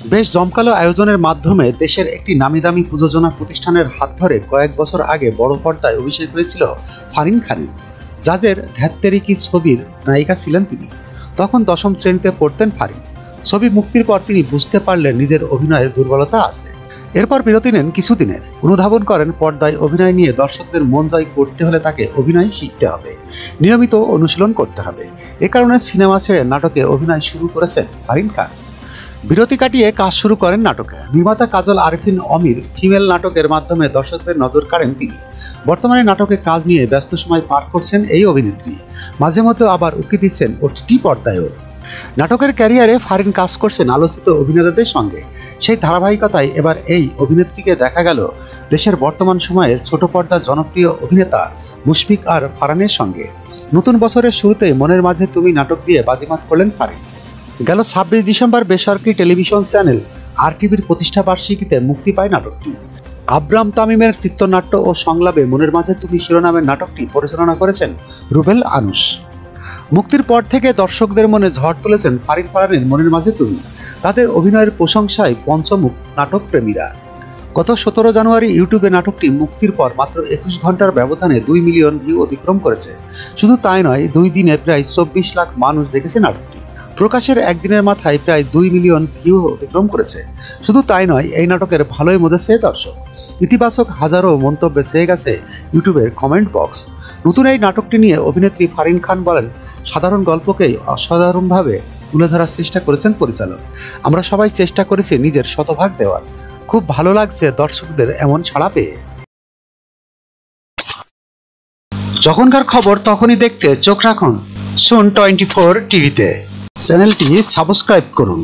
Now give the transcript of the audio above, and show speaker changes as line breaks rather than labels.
বেশ জমকালো আয়োজনের মাধ্যমে দেশের একটি নামিদামি প্রযোজনা প্রতিষ্ঠানের হাত ধরে কয়েক বছর আগে বড় পর্দায় অভিষেক হয়েছিল ফারিন খানের, যাদের ধ্যাত্তেরি কি ছবির নায়িকা ছিলেন তিনি। তখন দশম শ্রেণীতে পড়তেন ফারিন। ছবি মুক্তির পর তিনি বুঝতে পারলেন নিজের অভিনয়ের দুর্বলতা আছে। এরপর বিরতি নেন কিছুদিনের। অনুধাবন করেন পর্দায় অভিনয় নিয়ে দর্শকদের মন জয় করতে হলে তাকে অভিনয় শিখতে হবে, নিয়মিত অনুশীলন করতে হবে। এ কারণে সিনেমা ছেড়ে নাটকে অভিনয় শুরু করেছেন ফারিন খান। বিরতি কাটিয়ে কাজ শুরু করেন নাটকে। নির্মাতা কাজল আরিফিন অমির ফিমেল নাটকের মাধ্যমে দর্শকদের নজর কাড়েন তিনি। বর্তমানে নাটকে কাজ নিয়ে ব্যস্ত সময় পার করছেন এই অভিনেত্রী। মাঝে মধ্যে আবার উঁকি দিচ্ছেন ওটিটি পর্দায়ও। নাটকের ক্যারিয়ারে ফারিন কাজ করছেন আলোচিত অভিনেতাদের সঙ্গে। সেই ধারাবাহিকতায় এবার এই অভিনেত্রীকে দেখা গেল দেশের বর্তমান সময়ের ছোট পর্দার জনপ্রিয় অভিনেতা মুশফিক আর ফারহানের সঙ্গে। নতুন বছরের শুরুতেই মনের মাঝে তুমি নাটক দিয়ে বাজিমাত করলেন ফারিন। গেল 26 ডিসেম্বর বেসরকারি টেলিভিশন চ্যানেল RTVর প্রতিষ্ঠা বার্ষিকীতে মুক্তি পায় নাটকটি। আব্রাম তামিমের চিত্রনাট্য ও সংলাপে মনের মাঝে তুমি শিরোনামের নাটকটি পরিচালনা করেছেন রুবেল আনুশ। মুক্তির পর থেকে দর্শকদের মনে ঝড় তুলেছেন ফারহানের মনের মাঝে তুমি। তাদের অভিনয়ের প্রশংসায় পঞ্চমুখ নাটক প্রেমীরা। গত 17 জানুয়ারি ইউটিউবে নাটকটি মুক্তির পর মাত্র 21 ঘন্টার ব্যবধানে 2 মিলিয়ন ভিউ অতিক্রম করেছে। শুধু তাই নয়, 2 দিনে প্রায় 24 লাখ মানুষ দেখেছে নাটকটি। প্রকাশের একদিনের মাথায় প্রায় 2 মিলিয়ন ভিউ অতিক্রম করেছে। শুধু তাই নয়, এই নাটকের ভালোই মজেছে দর্শক। ইতিবাচক হাজারো মন্তব্যে ছেয়ে গেছে ইউটিউবের কমেন্ট বক্স। নতুন এই নাটকটি নিয়ে অভিনেত্রী ফারিন খান বলেন, সাধারণ গল্পকেই অসাধারণভাবে তুলে ধরার চেষ্টা করেছেন পরিচালক। আমরা সবাই চেষ্টা করেছি নিজের শতভাগ দেওয়ার। খুব ভালো লাগছে দর্শকদের এমন সাড়া পেয়ে। যখনকার খবর তখনই দেখতে চোখ রাখুন সুন 24 টিভিতে। চ্যানেলটি সাবস্ক্রাইব করুন।